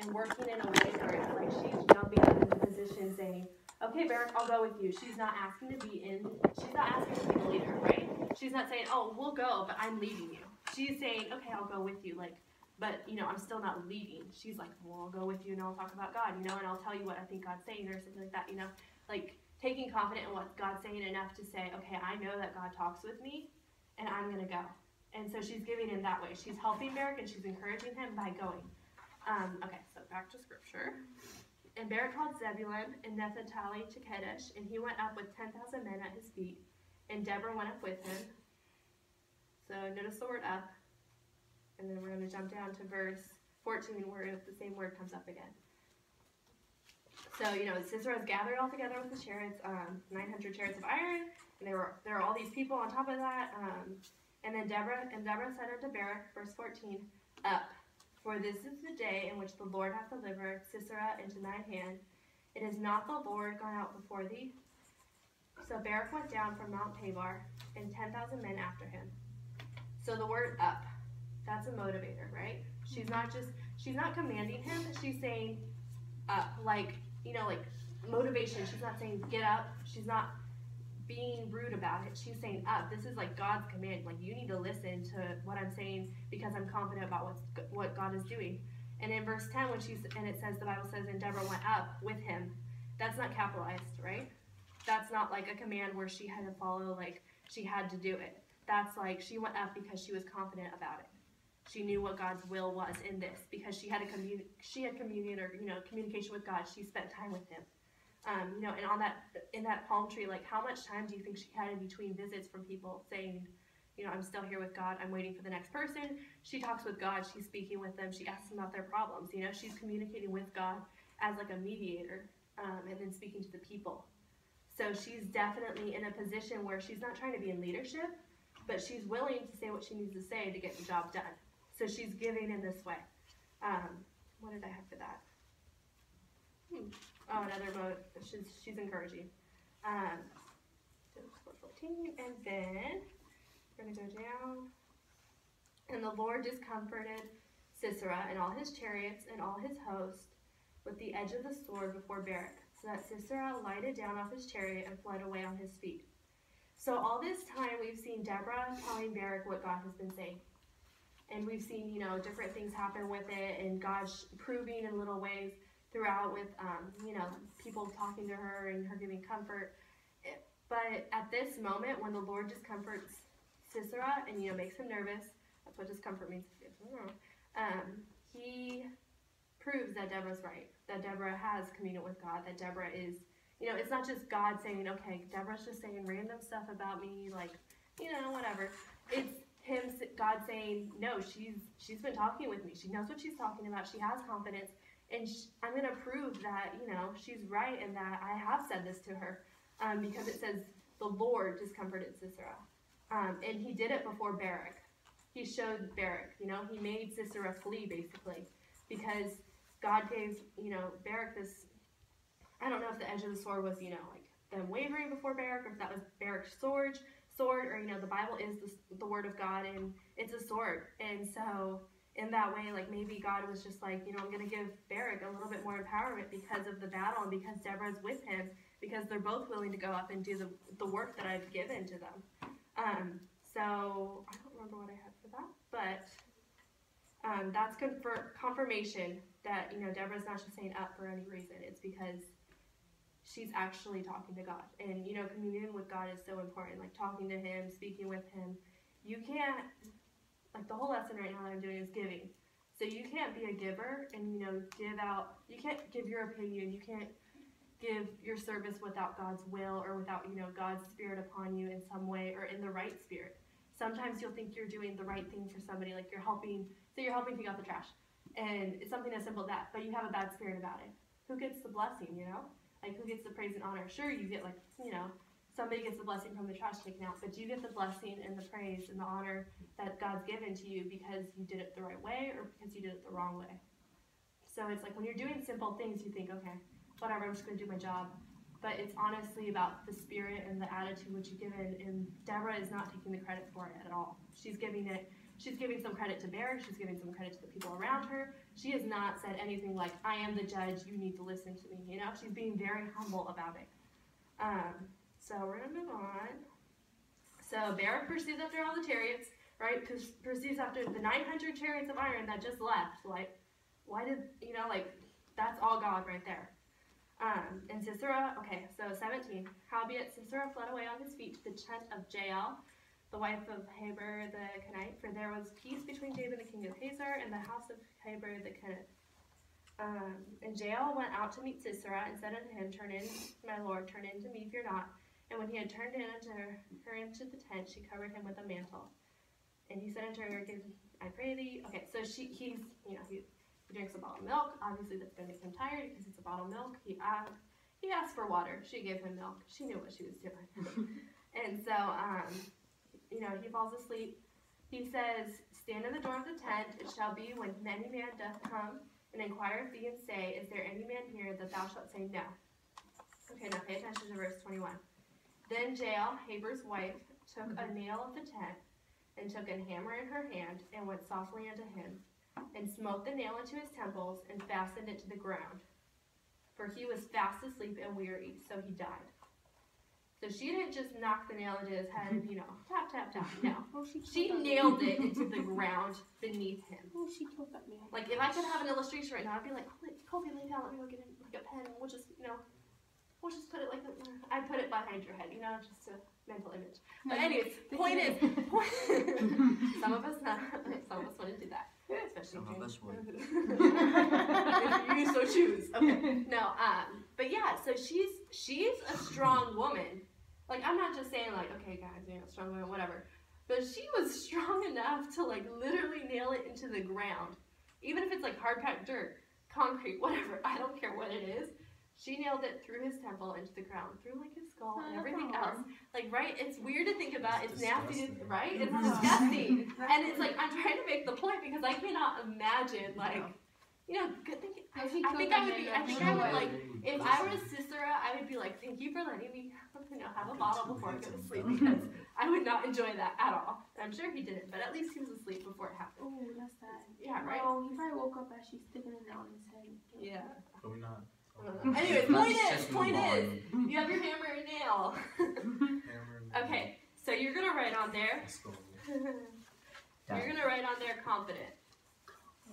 and working in a way where it's like she's jumping up into position saying, okay, Barak, I'll go with you. She's not asking to be the leader, right? She's not saying, oh, we'll go, but I'm leading you. She's saying, okay, I'll go with you, like, but, I'm still not leading. She's like, well, I'll go with you and I'll talk about God, and I'll tell you what I think God's saying or something like that, like taking confidence in what God's saying enough to say, okay, I know that God talks with me and I'm going to go. And so she's giving in that way. She's helping Barak and she's encouraging him by going. Okay, so back to scripture. And Barak called Zebulun and Naphtali to Kedesh, and he went up with 10,000 men at his feet, and Deborah went up with him. So notice the word up, and then we're going to jump down to verse 14 where the same word comes up again. So, Sisera was gathered all together with the chariots, 900 chariots of iron, and there were all these people on top of that. And then Deborah said unto Barak, verse 14, up, for this is the day in which the Lord hath delivered Sisera into thine hand. It is not the Lord gone out before thee. So Barak went down from Mount Tabor, and 10,000 men after him. So the word up, that's a motivator, right? She's not commanding him, she's saying up, like motivation. She's not saying get up. She's not being rude about it. She's saying up. This is like God's command. Like, you need to listen to what I'm saying because I'm confident about what God is doing. And in verse 10, it says, the Bible says, and Deborah went up with him. That's not capitalized, right? That's not like a command where she had to follow, like she had to do it. That's like she went up because she was confident about it. She knew what God's will was in this because she had communion or communication with God. She spent time with him. And in that palm tree, like, how much time do you think she had in between visits from people saying, I'm still here with God, I'm waiting for the next person? She talks with God, she's speaking with them, she asks them about their problems, she's communicating with God as like a mediator, and then speaking to the people. So she's definitely in a position where she's not trying to be in leadership, but she's willing to say what she needs to say to get the job done. So she's giving in this way. What did I have for that? Oh, another mode. She's encouraging. 14, and then we're going to go down. And the Lord discomforted Sisera and all his chariots and all his host with the edge of the sword before Barak, so that Sisera lighted down off his chariot and fled away on his feet. So all this time we've seen Deborah telling Barak what God has been saying. And we've seen, different things happen with it, and God proving in little ways throughout with, people talking to her and her giving comfort. But at this moment, when the Lord discomforts Sisera and, makes him nervous, that's what discomfort means. He proves that Deborah's right, that Deborah has communion with God, that Deborah is, it's not just God saying, okay, Deborah's just saying random stuff about me, like, whatever. It's God saying, no, she's been talking with me. She knows what she's talking about. She has confidence. And I'm going to prove that, she's right and that I have said this to her. Because it says the Lord discomforted Sisera. And he did it before Barak. He showed Barak, he made Sisera flee, basically. Because God gave, Barak this, I don't know if the edge of the sword was, like them wavering before Barak, or if that was Barak's sword, or, the Bible is the word of God, and it's a sword. And so in that way, like, maybe God was just like, I'm going to give Barak a little bit more empowerment because of the battle and because Deborah's with him, because they're both willing to go up and do the work that I've given to them. So I don't remember what I had for that, but that's confirmation that, Deborah's not just saying up for any reason. It's because she's actually talking to God. And, communion with God is so important, like talking to him, speaking with him. You can't, like, the whole lesson right now that I'm doing is giving. So you can't be a giver and, give out, you can't give your opinion, you can't give your service without God's will or without, God's spirit upon you in some way or in the right spirit. Sometimes you'll think you're doing the right thing for somebody, like you're helping take out the trash. And it's something as simple as that, but you have a bad spirit about it. Who gets the blessing, Like, who gets the praise and honor? Sure, you get, like, somebody gets the blessing from the trash taken out, but you get the blessing and the praise and the honor that God's given to you because you did it the right way or because you did it the wrong way. So it's like when you're doing simple things, you think, okay, whatever, I'm just going to do my job. But it's honestly about the spirit and the attitude which you give in, and Deborah is not taking the credit for it at all. She's giving it She's giving some credit to Barak. She's giving some credit to the people around her. She has not said anything like, I am the judge, you need to listen to me. You know, she's being very humble about it. So we're going to move on. So Barak pursues after all the chariots, right? Pursues after the 900 chariots of iron that just left. Like, why did, you know, like, that's all God right there. And Sisera, okay, so 17. Howbeit Sisera fled away on his feet to the tent of Jael, the wife of Heber the Kenite, for there was peace between David the king of Hazor and the house of Heber the Kenite. And Jael went out to meet Sisera and said unto him, Turn in, my lord, turn in to me, fear not. And when he had turned in unto her into the tent, she covered him with a mantle. And he said unto her, I pray thee. Okay, so he's, you know, he drinks a bottle of milk. Obviously, that's going to make him tired because it's a bottle of milk. He asked for water. She gave him milk. She knew what she was doing. And so, you know, he falls asleep. He says, Stand in the door of the tent. It shall be when any man doth come and inquire of thee and say, Is there any man here, that thou shalt say no? Okay, now pay attention to verse 21. Then Jael, Heber's wife, took a nail of the tent and took a hammer in her hand and went softly unto him, and smote the nail into his temples, and fastened it to the ground. For he was fast asleep and weary, so he died. So she didn't just knock the nail into his head and, you know, tap, tap, tap. No. She nailed it into the ground beneath him. Oh, she killed that man. Like, if I could have an illustration right now, I'd be like, Kobe, lay down, let me go get like a pen, and we'll just, you know, we'll just put it like, I'd put it behind your head, you know, just a mental image. But anyways, point is, some of us wouldn't do that. Especially some of us would. If you so choose. Okay. No, but yeah, so she's a strong woman. Like, I'm not just saying like, okay guys, you know, strong woman, whatever. But she was strong enough to like literally nail it into the ground. Even if it's like hard packed dirt, concrete, whatever, I don't care what it is. She nailed it through his temple into the ground, through like his skull and everything else. Like, right? It's weird to think about. It's nasty, right? It's disgusting. And it's like, I'm trying to make the point because I cannot imagine, like, you know, good thing. I think I would like, if I were Sisera, I would be like, thank you for letting me, you know, have a bottle before I go to sleep, because I would not enjoy that at all. And I'm sure he didn't, but at least he was asleep before it happened. Oh, that's sad. Yeah, right? Oh, he probably woke up as she's sticking it down his head. Yeah. Probably not. Anyways, point is, you have your hammer and nail. Okay, so you're gonna write on there. You're gonna write on there confident.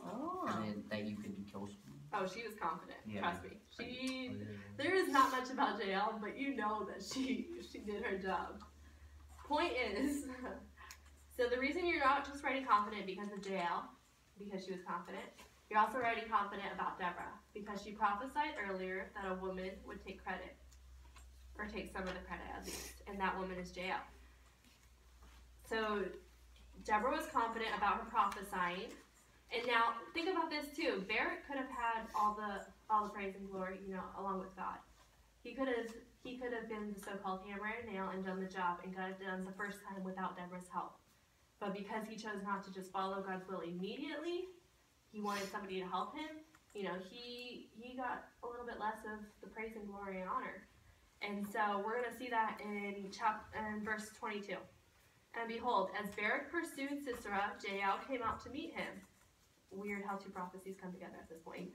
Oh. And that you could kill someone. Oh, she was confident. Yeah. Trust me. There is not much about Jael, but you know that she did her job. Point is, so the reason you're not just writing confident because of Jael, because she was confident. You're also writing confident about Deborah, because she prophesied earlier that a woman would take credit, or take some of the credit at least, and that woman is Jael. So Deborah was confident about her prophesying, and now think about this too. Barak could have had all the praise and glory, you know, along with God. He could have been the so-called hammer and nail and done the job and got it done the first time without Deborah's help. But because he chose not to just follow God's will immediately, he wanted somebody to help him. You know, he got a little bit less of the praise and glory and honor. And so we're going to see that in verse 22. And behold, as Barak pursued Sisera, Jael came out to meet him. Weird how two prophecies come together at this point.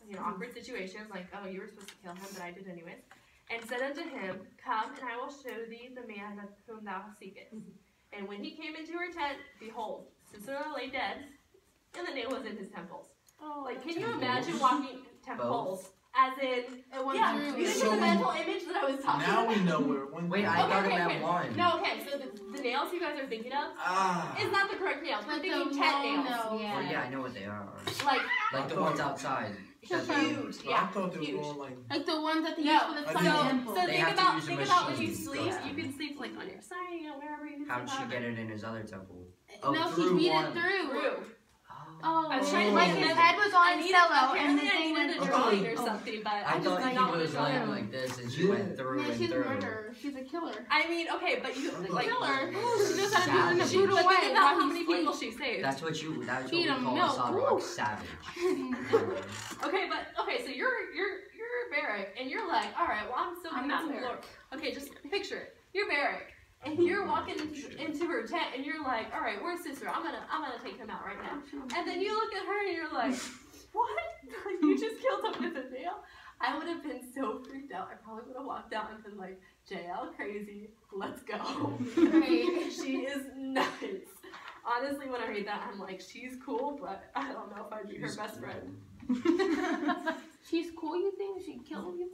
You know, awkward situations, like, oh, you were supposed to kill him, but I did anyways. And said unto him, Come, and I will show thee the man whom thou seekest. And when he came into her tent, behold, Sisera lay dead, and the nail was in his temples. Oh, like, can you imagine walking temples? As in, yeah, you know the mental image that I was talking about? Now we know where one. Wait, I thought about one. No, okay, so the nails you guys are thinking of is not the correct nails. We're thinking tent nails. Yeah. Well, yeah, I know what they are. Like the ones outside. Huge, yeah, I thought they huge. were more like the ones that they use for the temple. So think about when you sleep. You can sleep like on your side, you know, wherever you can. How did she get it in his other temple? No, she beat it through. Oh, like his head was on his pillow, and the thing went through or something. But I thought he was laying like this, and she went through and she's through. a murderer. She's a killer. I mean, okay, but you like killer. She knows how to do it in a brutal way. But think about how many people she saved. That's what we call a Sodrock savage. Okay, so you're Barak, and you're like, all right, well, I'm still gonna have some glory. Okay, just picture it. You're Barak, and you're walking into her tent and you're like, all right, where's sister? I'm gonna take him out right now. And then you look at her and you're like, what? Like, you just killed him with a nail? I would have been so freaked out. I probably would have walked out and been like, JL crazy, let's go. Right? She is nuts. Honestly, when I read that, I'm like, she's cool, but I don't know if I'd be her best friend. She's cool, you think? She'd kill you?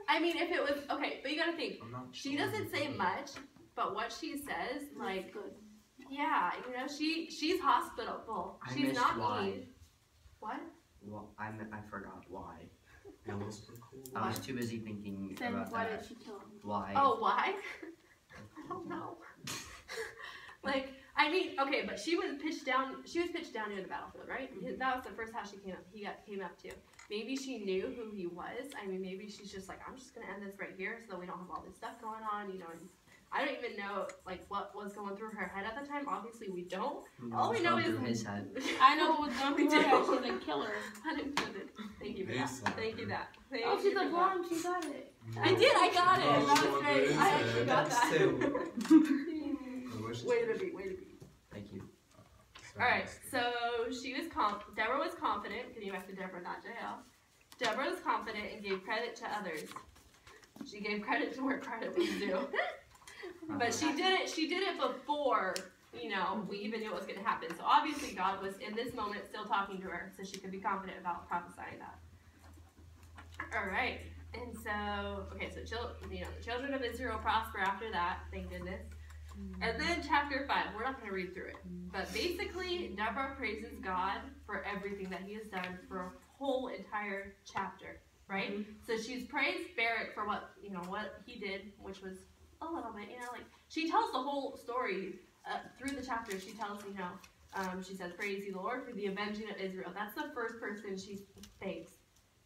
I mean, if it was, okay, but you gotta think, she doesn't say much, but what she says, like, yeah, you know, she's hospitable. She's not mean. What? Well, I forgot why. Cool. I was too busy thinking about why that. did she kill him? Why? Oh, why? I don't know. Like, I mean, okay, but she was pitched down near the battlefield, right? That was the first house he came up to. Maybe she knew who he was. I mean, maybe she's just like, I'm just gonna end this right here so that we don't have all this stuff going on, you know. And I don't even know like what was going through her head at the time. Obviously, we don't. All we know is his head. I know what was going through her head. She's a killer. I didn't know that. Thank you for that. Thank you that. Oh, she's a blonde. She got it. I did. I got it. That was great. I actually got that. Way to be. Thank you. All right. So Deborah was confident. Getting back to Deborah, not JL. Deborah was confident and gave credit to others. She gave credit to where credit was due. But she did it before, you know, we even knew it was going to happen. So obviously God was in this moment still talking to her so she could be confident about prophesying that. All right. And so, okay, so the children of Israel prosper after that, thank goodness. And then chapter 5, we're not going to read through it. But basically, Deborah praises God for everything that he has done for a whole entire chapter, right? Mm-hmm. So she's praised Barak for what he did, which was a little bit, like, she tells the whole story through the chapter. She tells, she says, praise you, the Lord, for the avenging of Israel. That's the first person she thanks.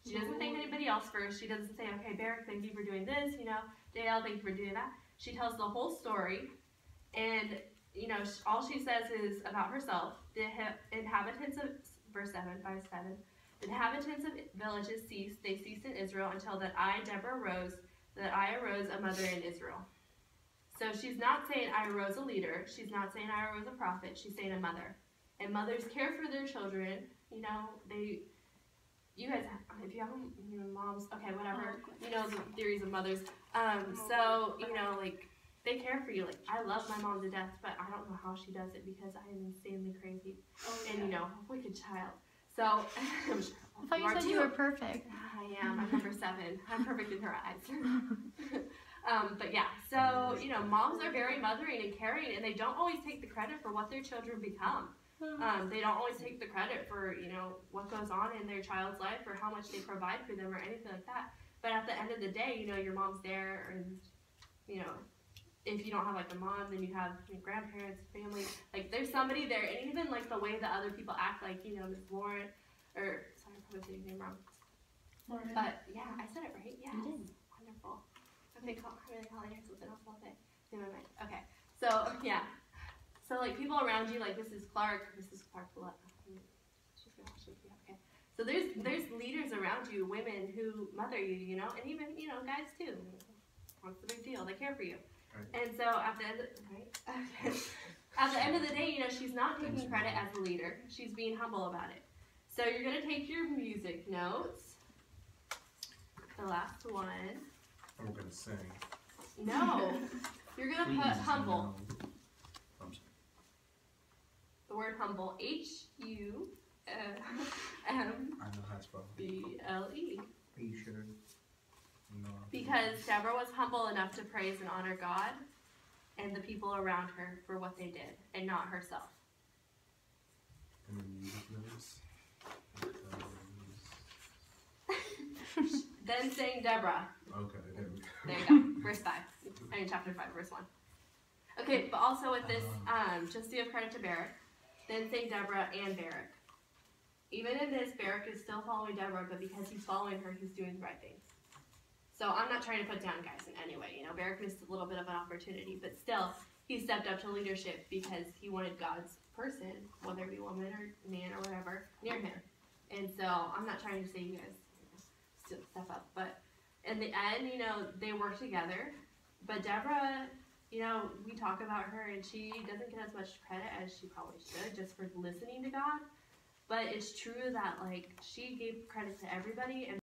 She doesn't thank anybody else first. She doesn't say, okay, Barak, thank you for doing this, Dale, thank you for doing that. She tells the whole story, and, all she says is about herself. The inhabitants of, verse 7, 5-7, the inhabitants of villages ceased. They ceased in Israel until that I, Deborah, arose, that I arose a mother in Israel. So she's not saying I arose a leader. She's not saying I arose a prophet. She's saying a mother. And mothers care for their children. You guys, if you have moms, okay, whatever, the theories of mothers. So, like, they care for you. Like, I love my mom to death, but I don't know how she does it because I am insanely crazy. And, a wicked child. So, I'm sure I thought you said you were perfect. I am. I'm number 7. I'm perfect in her eyes. But yeah, so, moms are very mothering and caring, and they don't always take the credit for what their children become. They don't always take the credit for, what goes on in their child's life or how much they provide for them or anything like that. But at the end of the day, your mom's there, and, if you don't have, like, a mom, then you have your grandparents, family. Like, there's somebody there, and even, like, the way that other people act, like, Miss Lauren, or, sorry, I'm probably saying your name wrong. Lauren. But, yeah, I said it right. Yeah. You did. Wonderful. I'm really calling her something else all day. Okay. So, yeah. So, like, people around you, like Mrs. Clark, she's going to watch it. Okay. So, there's leaders around you, women who mother you, and even, guys, too. What's the big deal? They care for you. Right. And so, at the end of the day, she's not taking credit as a leader. She's being humble about it. So, you're going to take your music notes. The last one. I'm going to sing. No. You're going to put humble. I'm sorry. The word humble. H-U-M-B-L-E. I know how to spell it. Are you sure? No. Because Deborah was humble enough to praise and honor God and the people around her for what they did, and not herself. And then music notes. Then sang Deborah. Okay, there we go. There you go. Verse 5. Chapter 5, verse 1. Okay, but also with this, just to give credit to Barak, then sang Deborah and Barak. Even in this, Barak is still following Deborah, but because he's following her, he's doing the right things. So I'm not trying to put down guys in any way. Barak missed a little bit of an opportunity, but still, he stepped up to leadership because he wanted God's person, whether it be woman or man or whatever, near him. And so I'm not trying to say you guys step up, but in the end, they work together. But Deborah, you know, we talk about her and she doesn't get as much credit as she probably should just for listening to God. But it's true that, like, she gave credit to everybody and